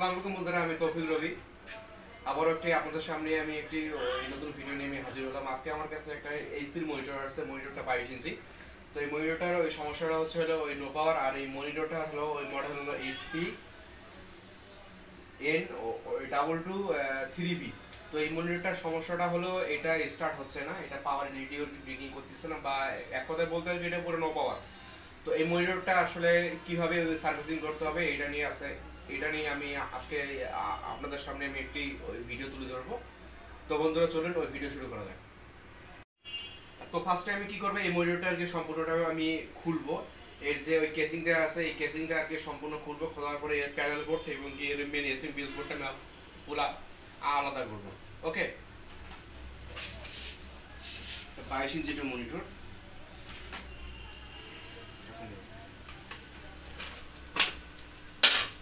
আসসালামু আলাইকুম বন্ধুরা, আমি তৌফিক রবি। আবারও আপনাদের সামনে আমি একটি নতুন ভিডিও নিয়ে আমি হাজির হলাম। আজকে আমার কাছে একটা এইচপির মনিটর আছে, মনিটরটা 22 ইঞ্চি। তো এই মনিটরটার ওই সমস্যাটা হলো ওই নো পাওয়ার, আর এই মনিটরটা হলো ওই মডেল হলো HP N double two 3B। তো এই মনিটরটার সমস্যাটা হলো এটা স্টার্ট হচ্ছে না, এটা পাওয়ার রেডিও ব্রেকিং করতেছে না, বা এক কথায় বলতে গেলে এটা পুরো নো পাওয়ার। তো এই মনিটরটা আসলে কিভাবে সার্ভিসিং করতে হবে এটা নিয়ে আমি আজকে আপনাদের সামনে আমি একটি ভিডিও তুলে ধরবো। তো বন্ধুরা চলুন ওই ভিডিও শুরু করা যাক। তো ফার্স্টে আমি কি করবো, এই মনিটরটাকে সম্পূর্ণটা আমি খুলবো। এর যে ওই কেসিংটা আছে এই কেসিংটা আর কি সম্পূর্ণ খুলবো। খোলার পরে এর প্যানেল বোর্ড এবং এর মেন এসএমপিএস বোর্ডটা আমি পুরো আলাদা করবো। ওকে, 22 ইঞ্চি মনিটর।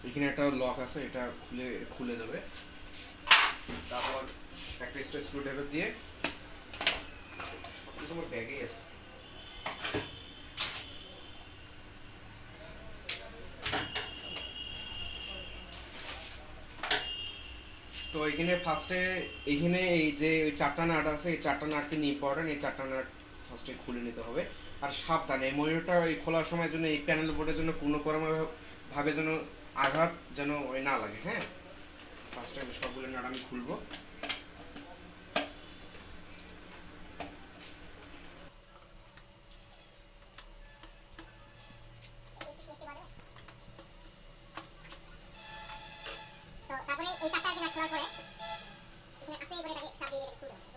এখানে একটা লক আছে, এটা খুলে যাবে। তারপর একটা স্ক্রু ড্রাইভার দিয়ে সবকিছু আমার ব্যাগেই আছে। তো এখানে ফার্স্টে এখানে এই যে ওই চারটা নাট আছে, এই চারটা নাট কিন্তু ইম্পর্টেন্ট। এই চারটা নাট ফার্স্টে খুলে নিতে হবে। আর সাবধানে এই মনিটরটা ওই খোলার সময় জন্য এই প্যানেল বোর্ডের জন্য কোনো ভাবে যেন আঘাত যেন ওই না লাগে। হ্যাঁ, ফার্স্টে আমি সবগুলো নাট আমি খুলবো। তারপরে এই চারটা আগে খোলার পরে এখানে আস্তে করে এটাকে চাপ দিয়ে খুলতে হবে।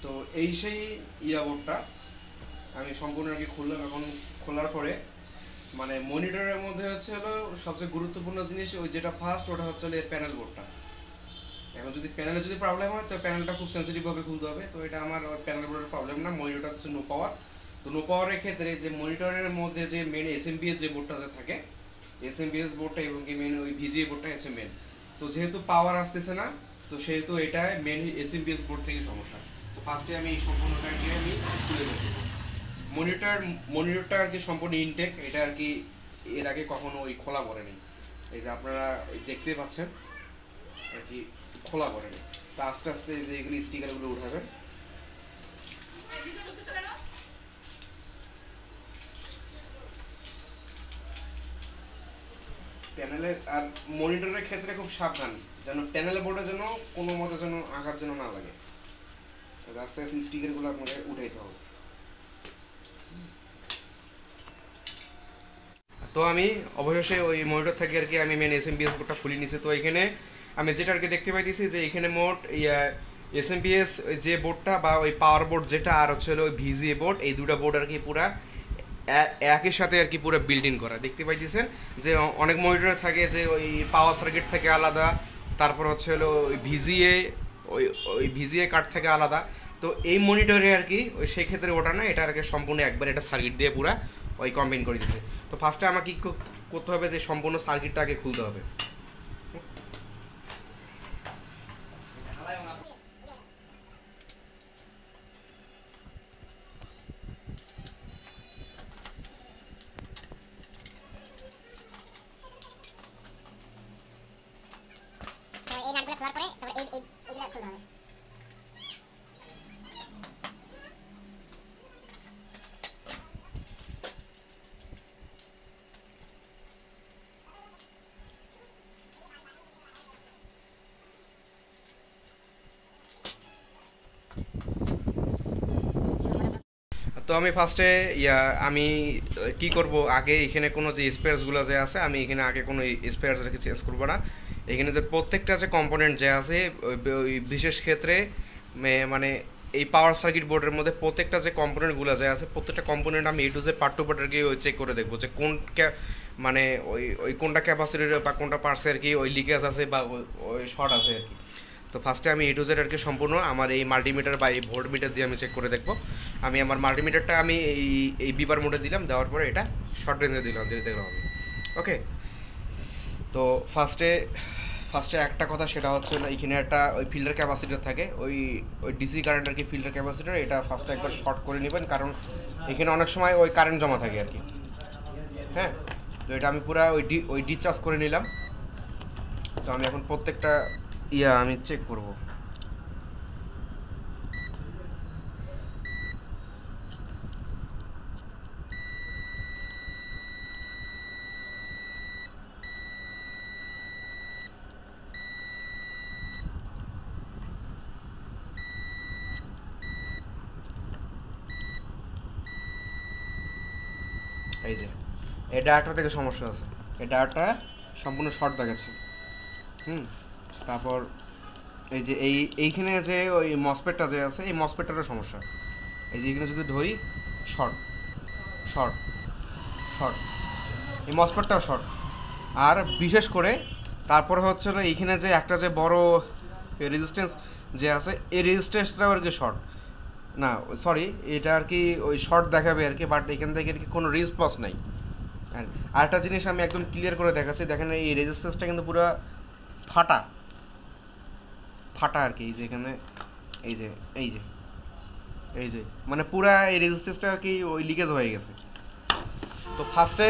তো এই সেই বোর্ডটা আমি সম্পূর্ণ আর কি খুললাম। এখন খোলার পরে মানে মনিটরের মধ্যে হলো সবচেয়ে গুরুত্বপূর্ণ জিনিস ওই যেটা ফার্স্ট, ওটা হচ্ছে প্যানেল বোর্ডটা। এখন যদি প্যানেলে প্রবলেম হয় তো প্যানেলটা খুব সেন্সিটিভ ভাবে খুলতে হবে। তো এটা আমার প্যানেল বোর্ডের প্রবলেম না, মনিটরটা হচ্ছে নো পাওয়ার। তো নো পাওয়ারের ক্ষেত্রে যে মনিটরের মধ্যে যে মেন এসএমপিএস যে বোর্ডটা থাকে, এসএমপিএস বোর্ডটা এবং কি মেন ওই ভিজিএ বোর্ডটা হচ্ছে মেন। তো যেহেতু পাওয়ার আসতেছে না, তো সেহেতু এটা মেন এসএমপিএস বোর্ড থেকে সমস্যা। তো ফার্স্টে আমি এই সম্পূর্ণটাকে আমি খুলে দেবো। মনিটরটা আর কি সম্পূর্ণ ইনটেক, এটা আর কি এর আগে কখনো ওই খোলা পড়েনি। এই যে আপনারা দেখতেই পাচ্ছেন আর কি খোলা পড়েনি। তো আস্তে আস্তে যে এগুলি স্টিকারগুলো উঠাবেন। প্যানেলের আর মনিটরের ক্ষেত্রে খুব সাবধান, যেন প্যানেল বোর্ডে যেন কোনো মতে যেন আঘাত যেন না লাগে। আস্তে আস্তে স্টিকারগুলো আপনাকে উঠাইতে হবে। তো আমি অবশেষে ওই মনিটর থেকে আর কি আমি মেন এসএমপিএস বোর্ডটা খুলে নিছি। তো এখানে আমি যেটা আর কি দেখতে পাইতেছি যে এখানে মোট এসএমপিএস যে বোর্ডটা বা ওই পাওয়ার বোর্ড যেটা আর হচ্ছে ওই ভিজিএ বোর্ড, এই দুটো বোর্ড আর কি পুরা একই সাথে আর কি পুরো বিল্ড ইন করা। দেখতে পাইতেছেন যে অনেক মনিটরে থাকে যে ওই পাওয়ার সার্কিট থেকে আলাদা, তারপর হচ্ছে ওই ওই ভিজিএ কার্ড থেকে আলাদা। তো এই মনিটরে আর কি ওই সেই ক্ষেত্রে ওটা না, এটা আর কি সম্পূর্ণ একবার এটা সার্কিট দিয়ে পুরা ওই কম্বাইন করে দিচ্ছে। তো ফার্স্টে আমাকে কী করতে হবে, যে সম্পূর্ণ সার্কিটটা আগে খুলতে হবে। এই নাটগুলো খোলার পরে তারপর এইগুলো খুলতে হবে। আমি ফার্স্টে আমি কি করব, আগে এখানে কোনো যে স্পেয়ার্সগুলো যে আছে আমি এখানে আগে কোনো স্পেয়ার্স রেখে চেঞ্জ করবো না। এখানে যে প্রত্যেকটা যে কম্পোনেন্ট যে আছে ওই বিশেষ ক্ষেত্রে মানে এই পাওয়ার সার্কিট বোর্ডের মধ্যে প্রত্যেকটা যে কম্পোনেন্টগুলো যে আছে প্রত্যেকটা কম্পোনেন্ট আমি to Z part to part আর কি ওই চেক করে দেখবো যে কোন মানে ওই ওই কোনটা ক্যাপাসিটির বা কোনটা পার্টসে আর কি ওই লিকেজ আছে বা ওই শর্ট আছে আর কি। তো ফার্স্টে আমি টু জেড আর কি সম্পূর্ণ আমার এই মাল্টিমিটার বা এই ভোল্ট মিটার দিয়ে আমি চেক করে দেখবো। আমি আমার মাল্টিমিটারটা আমি এই বিবার মোডে দিলাম, দেওয়ার পরে এটা শর্ট রেঞ্জে দেখলাম আমি। ওকে, তো ফার্স্টে একটা কথা সেটা হচ্ছে এখানে একটা ওই ফিল্টার ক্যাপাসিটার থাকে, ওই ওই ডিসি কারেন্ট আর কি ফিল্টার ক্যাপাসিটার, এটা ফার্স্টে একবার শর্ট করে নেবেন, কারণ এখানে অনেক সময় ওই কারেন্ট জমা থাকে আর কি। হ্যাঁ, তো এটা আমি পুরো ওই ডিসচার্জ করে নিলাম। তো আমি এখন প্রত্যেকটা আমি চেক করব। এই যে এই ডায়ারটা থেকে সমস্যা আছে, এই ডায়ারটা সম্পূর্ণ শর্ট দেখাচ্ছে। তারপর এই যে এইখানে যে ওই মসপেটটা যে আছে এই মসপেটটারও সমস্যা। এই যে এখানে যদি ধরি শর্ট শর্ট শর্ট, এই মসপেটটাও শর্ট। আর বিশেষ করে তারপরে হচ্ছে এইখানে যে একটা যে বড় রেজিস্ট্যান্স যে আছে এই রেজিস্ট্যান্সটাও আর কি শর্ট, না সরি এটা আর কি ওই শর্ট দেখাবে আর কি, বাট এখান থেকে আর কি কোনো রেসপন্স নাই। আর একটা জিনিস আমি একদম ক্লিয়ার করে দেখাচ্ছি, দেখেন এই রেজিস্ট্যান্সটা কিন্তু পুরো ফাটা ফাটা আর কি। এই যে এখানে এই যে এই যে এই যে মানে পুরা এই রেজিস্ট্যান্সটা আর কি ওই লিকেজ হয়ে গেছে। তো ফার্স্টে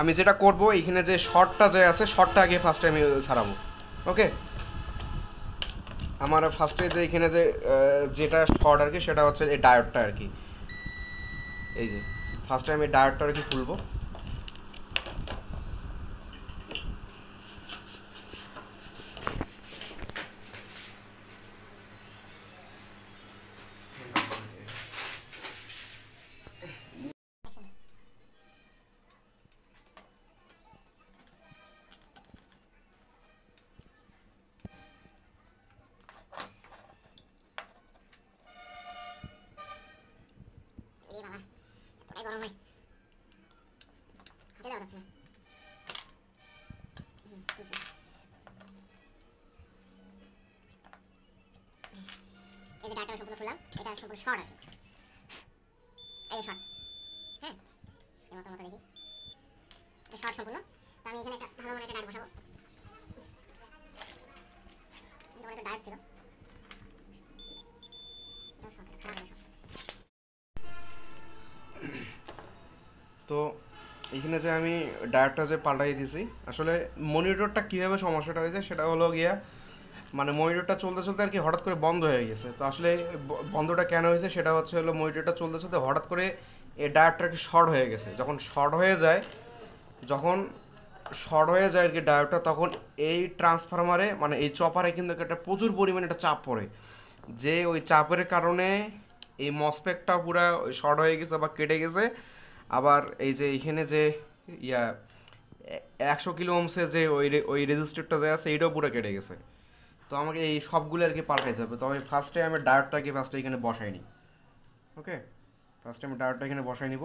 আমি যেটা করব, এখানে যে শর্টটা যে আছে শর্টটা আগে ফার্স্টে আমি সারাবো। ওকে, আমার ফার্স্টে যে এখানে যে যেটা শর্ট আর কি সেটা হচ্ছে এই ডায়োডটা আর কি। এই যে ফার্স্টে আমি ডায়োডটা আর কি খুলবো। এই বাবা এতটাই গরম হয়, হাতে দেওয়া যাচ্ছে না। খুলছি। এই যে ডাটা সম্পূর্ণ খুললাম, এটা সম্পূর্ণ শর্ট আর কি। এই যে শর্ট, হ্যাঁ এই মতো দেখি এটা শর্ট সম্পূর্ণ। তো আমি এখানে একটা ভালো মানে একটা ডাট বসাবো, কিন্তু অনেকটা ডাট ছিল। এটা শর্ট, খারাপ হলো শর্ট। তো এখানে যে আমি ডায়োডটা যে পাল্টাই দিছি, আসলে মনিটরটা কীভাবে সমস্যাটা হয়েছে সেটা হলো গিয়া মানে মনিটরটা চলতে চলতে আর কি হঠাৎ করে বন্ধ হয়ে গেছে। তো আসলে বন্ধটা কেন হয়েছে সেটা হচ্ছে হলো মনিটরটা চলতে চলতে হঠাৎ করে এই ডায়োডটা আর কি শর্ট হয়ে গেছে। যখন শর্ট হয়ে যায় আর কি ডায়োডটা, তখন এই ট্রান্সফরমারে মানে এই চপারে কিন্তু একটা প্রচুর পরিমাণে একটা চাপ পড়ে, যে ওই চাপের কারণে এই মসপেকটা পুরো শর্ট হয়ে গেছে বা কেটে গেছে। আবার এই যে এইখানে যে 100 কিলো ওহমসের যে ওই রেজিস্টারটা যে আছে এইটাও পুরো কেটে গেছে। তো আমাকে এই সবগুলো আর কি পাল্টাইতে হবে। তো আমি ফার্স্টে ডায়োডটাকে এখানে বসাই নিই। ওকে, ফার্স্টে আমি ডায়োডটা এখানে বসাই নিব।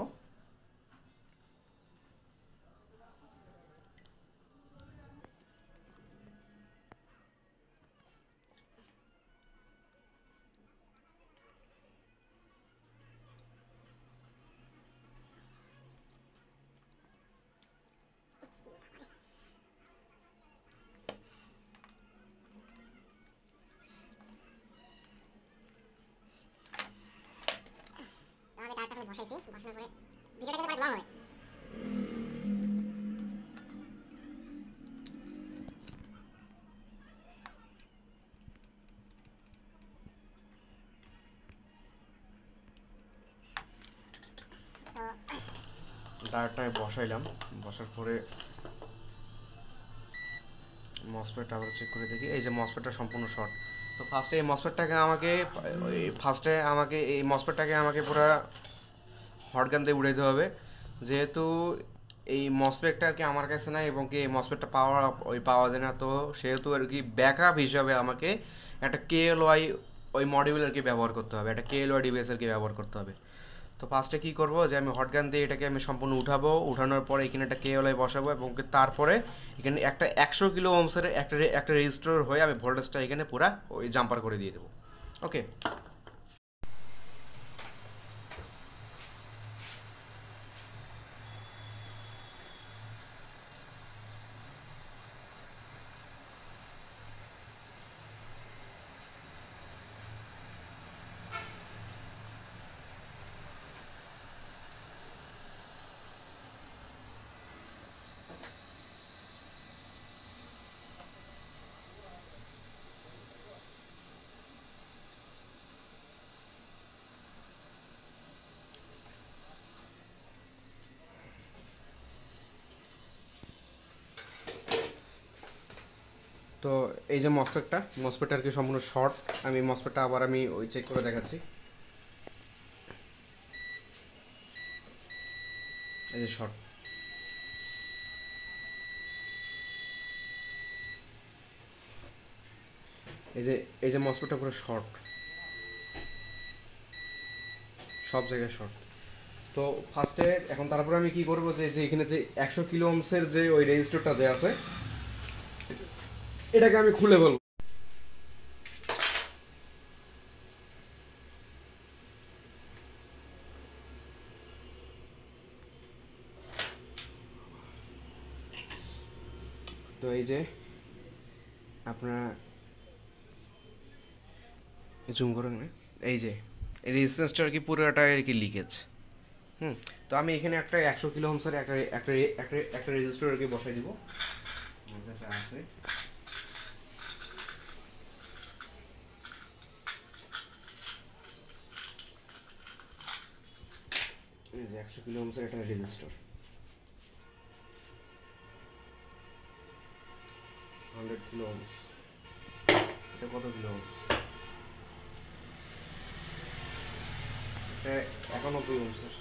আমি ডাটা খালি বসাইছি, বসানোর পরে ভিডিওটা কিন্তু লং হয়। ডায়োডটা বসাইলাম, বসার পরে মসফেট আবার চেক করে দেখি। এই যে মসফেটটা সম্পূর্ণ শর্ট, তো ফার্স্টে এই মসফেটটাকে আমাকে পুরো হটগান দিয়ে উড়াইতে হবে, যেহেতু এই মসফেটটা আর কি আমার কাছে নাই এবং কি এই মসফেটটা পাওয়া যায় না, তো সেহেতু আর কি ব্যাকআপ হিসাবে আমাকে একটা কেএলওয়াই ওই মডিউল আর কি ব্যবহার করতে হবে, একটা কেএলওয়াই ডিভাইস আর কি ব্যবহার করতে হবে। তো ফার্স্টে কী করবো, যে আমি হটগান দিয়ে এটাকে আমি সম্পূর্ণ উঠানোর পরে এখানে একটা কেএলওয়াই বসাবো এবং তারপরে এখানে একটা 100 কিলো ওহমসের একটা রেজিস্টর হয়ে আমি ভোল্টেজটা এখানে পুরা ওই জাম্পার করে দিয়ে দেবো। ওকে। তো এই যে মসফেটটা আর কি সম্পূর্ণ শর্ট। আমি মসফেটটা আবার আমি ওই চেক করে দেখাচ্ছি। এই যে শর্ট, এই যে মসফেটটা পুরো শর্ট, সব জায়গায় শর্ট। তো ফার্স্টে এখন তারপরে আমি কি করবো, যে এখানে যে 100 কিলো ওহমসের যে ওই রেজিস্টরটা যে আছে এটাকে আমি খুলে ফেলবো। তো এই যে আপনারা জুম করেন না, এই যে রেজিস্ট্যান্সটা আর কি পুরোটা আর কি লিকেজ। তো আমি এখানে একটা 100 কিলো ওহমসের একটা রেজিস্টর আর কি বসাই দিব। আমার কাছে আছে, এই যে 100 কিলো ওহমসের একটা রেজিস্টর, 100 কিলো ওহমস। এটা কত কিলো ওহমস? এটা 91 ওহমসের।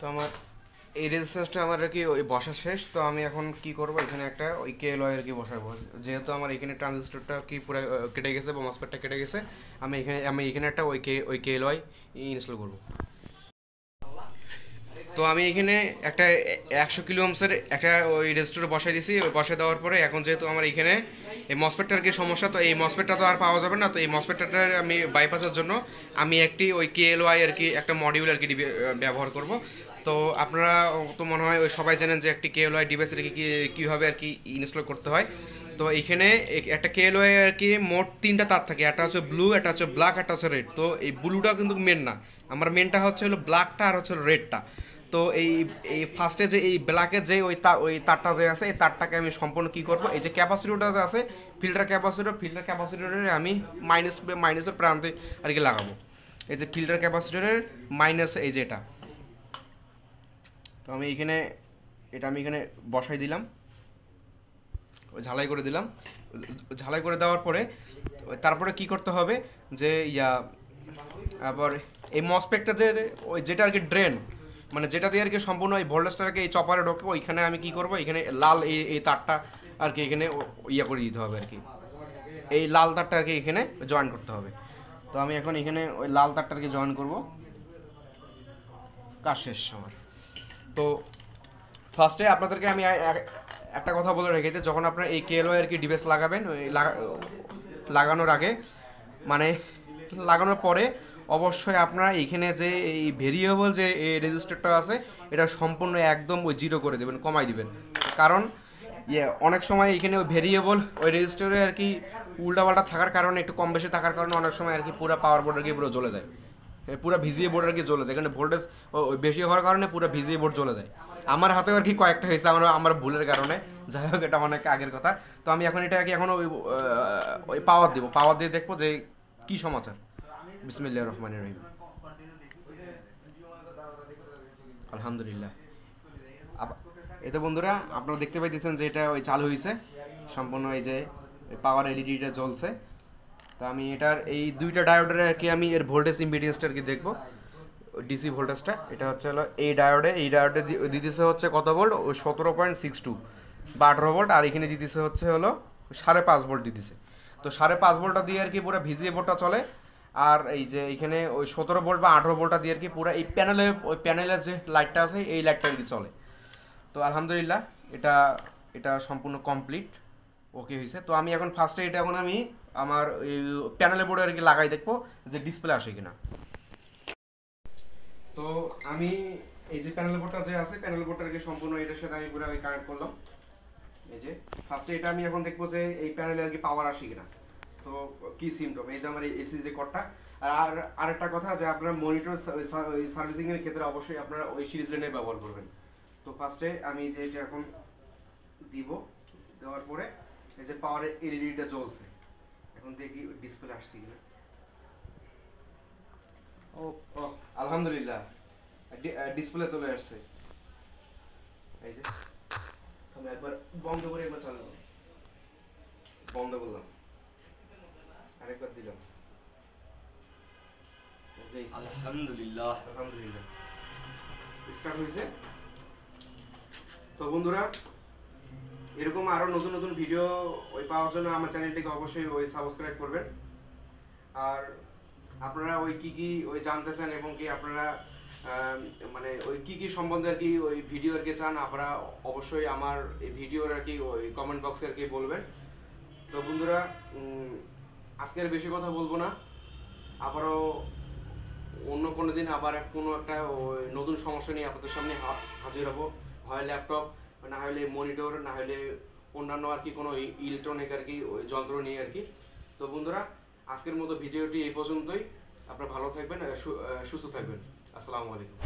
তো আমার এই রেজিস্ট্যান্সটা আমার আর কি ওই বসা শেষ। তো আমি এখন কি করব, এখানে একটা ওই কেএলওয়াই আর কি বসাবো, যেহেতু আমার এখানে ট্রানজিস্টরটা কি পুরো কেটে গেছে বা মসফেটটা কেটে গেছে, আমি এখানে একটা ওই কেএলওয়াই ইনস্টল করব। তো আমি এখানে একটা 100 কিলো ওহমসের একটা ওই রেজিস্টর বসাই দিয়েছি। ওই বসাই দেওয়ার পরে এখন যেহেতু আমার এখানে এই মসফেটটার কি সমস্যা, তো এই মসফেটটা তো আর পাওয়া যাবে না। তো এই মসফেটটা আমি বাইপাসের জন্য আমি একটি ওই কেএলওয়াই আর কি একটা মডিউল আর কি ব্যবহার করব। তো আপনারা তো মনে হয় ওই সবাই জানেন যে একটি কেএলওয়াই ডিভাইস আর কি কীভাবে আর কি ইনস্টল করতে হয়। তো এইখানে একটা কেএলওয়াই আর কি মোট 3টা তার থাকে, একটা হচ্ছে ব্লু, একটা হচ্ছে ব্ল্যাক, একটা হচ্ছে রেড। তো এই ব্লুটা কিন্তু মেন না, আমার মেনটা হচ্ছে হলো ব্ল্যাকটা আর হচ্ছে রেডটা। তো এই ফার্স্টে যে এই ব্ল্যাকের যে ওই তারটা যে আছে, এই তারটাকে আমি সম্পূর্ণ কী করবো, এই যে ক্যাপাসিটরটা যে আছে ফিল্টার ক্যাপাসিটরের আমি মাইনাসের প্রান্তে আর কি লাগাবো। এই যে ফিল্টার ক্যাপাসিটরের মাইনাস এই যে এটা, তো আমি এখানে বসাই দিলাম, ঝালাই করে দিলাম। ঝালাই করে দেওয়ার পরে তারপরে কি করতে হবে, যে আবার এই মসফেটটা যে ওই যেটা আর কি ড্রেন, মানে যেটা দিয়ে আর কি সম্পূর্ণ এই ভোল্টেজটাকে এই চপারে ঢোকে, ওইখানে আমি কি করব, এখানে লাল এই তারটা আর কি এখানে ইয়ে করে দিতে হবে আর কি, এই লাল তারটা আর কি এখানে জয়েন করতে হবে। তো আমি এখন এখানে ওই লাল তারটাকে জয়েন করব, কাজ শেষ আমার। তো ফার্স্টে আপনাদেরকে আমি একটা কথা বলে রেখে দিই, যখন আপনারা এই কেএলও আর কি ডিভাইস লাগাবেন, ওই লাগানোর আগে মানে লাগানোর পরে অবশ্যই আপনারা এইখানে যে এই ভেরিয়েবল যে এই রেজিস্টারটা আছে এটা সম্পূর্ণ একদম ওই জিরো করে দেবেন, কমাই দিবেন। কারণ অনেক সময় এখানে ওই ভেরিয়েবল ওই রেজিস্টারে আর কি উল্টাপাল্টা থাকার কারণে, একটু কম বেশি থাকার কারণে অনেক সময় আর কি পুরো পাওয়ার বোর্ড আর কি পুরো জ্বলে যায়, পুরো ভিজিএ বোর্ড আর কি জ্বলে যায়, এখানে ভোল্টেজ বেশি হওয়ার কারণে পুরো ভিজিএ বোর্ড জ্বলে যায়। আমার হাতেও আর কি কয়েকটা হয়েছে আমার ভুলের কারণে, যাই হোক এটা অনেক আগের কথা। তো আমি এখন এটাকে এখন ওই পাওয়ার দিব, পাওয়ার দিয়ে দেখবো যে কি সমাচার। বিসমিল্লাহির রহমানির রহিম। আলহামদুলিল্লাহ। এই তো বন্ধুরা আপনারা দেখতে পাইতেছেন যে এটা ওই চালু হয়েছে সম্পূর্ণ, এই যে পাওয়ার এলইডিটা জ্বলছে। তো আমি এটার এই দুইটা ডায়োডের আর কি আমি এর ভোল্টেজ ইম্পিডেন্সটা আর কি দেখবো, ডিসি ভোল্টেজটা। এটা হচ্ছে হলো এই ডায়োডে দিতেছে হচ্ছে কত ভোল্ট, ওই 17.62 বা 18 ভোল্ট, আর এখানে দিতেছে হচ্ছে হলো 5.5 ভোল্ট দিতেছে। তো 5.5 ভোল্টটা দিয়ে আর কি পুরো ভিজিএ বোর্ডটা চলে, আর এই যে এখানে ওই 17 ভোল্ট বা 18 ভোল্টটা দিয়ে আর কি পুরো এই প্যানেলের যে লাইটটা আছে এই লাইটটা আর কি চলে। তো আলহামদুলিল্লাহ এটা সম্পূর্ণ কমপ্লিট ওকে হয়েছে। তো আমি এখন ফার্স্টে এটা এখন আমি আমার এই প্যানেলের বোর্ডে আর কি লাগাই দেখবো যে ডিসপ্লে আসে কিনা। তো আমি এই যে প্যানেল বোর্ডটা যে আছে প্যানেল বোর্ডটা আর কি সম্পূর্ণ এটার সাথে আমি পুরো কানেক্ট করলাম। এই যে ফার্স্টে এটা আমি এখন দেখবো যে এই প্যানেলে আর কি পাওয়ার আসে কিনা। তো কি সিমটম, এই যে আমার এই এসি যে কর্ডটা। আর আরেকটা কথা যে আপনারা মনিটর সার্ভিসিং এর ক্ষেত্রে অবশ্যই আপনারা ওই সিরিজ লাইনের ব্যবহার করবেন। তো ফার্স্টে আমি যে এটা এখন দিব, দেওয়ার পরে এই যে পাওয়ারের এলইডিটা জ্বলছে, এখন দেখি ডিসপ্লে আসছে কিনা। ও আলহামদুলিল্লাহ ডিসপ্লে চলে আসছে। এই যে আমি একবার বন্ধ করে একবার চালু করি, বন্ধ করলাম, আরেকবার দিলাম, আলহামদুলিল্লাহ আলহামদুলিল্লাহ স্টার্ট হয়েছে। তো বন্ধুরা এরকম আরো নতুন নতুন ভিডিও ওই পাওয়ার জন্য আমার চ্যানেলটিকে অবশ্যই ওই সাবস্ক্রাইব করবেন। আর আপনারা ওই কি ওই জানতে চান এবং কি আপনারা মানে ওই কি সম্বন্ধে আর কি ওই ভিডিও আর কি চান, আপনারা অবশ্যই আমার এই ভিডিওর আর কি ওই কমেন্ট বক্সে আর কি বলবেন। তো বন্ধুরা আজকের বেশি কথা বলবো না, আবারও অন্য কোনো দিন আবার কোনো একটা ওই নতুন সমস্যা নিয়ে আপনাদের সামনে হাজির হবো, হয় ল্যাপটপ, না হলে মনিটর, না হলে অন্যান্য আর কি কোনো ইলেকট্রনিক আর কি ওই যন্ত্র নিয়ে আর কি। তো বন্ধুরা আজকের মতো ভিডিওটি এই পর্যন্তই। আপনারা ভালো থাকবেন, সুস্থ থাকবেন। আসসালামু আলাইকুম।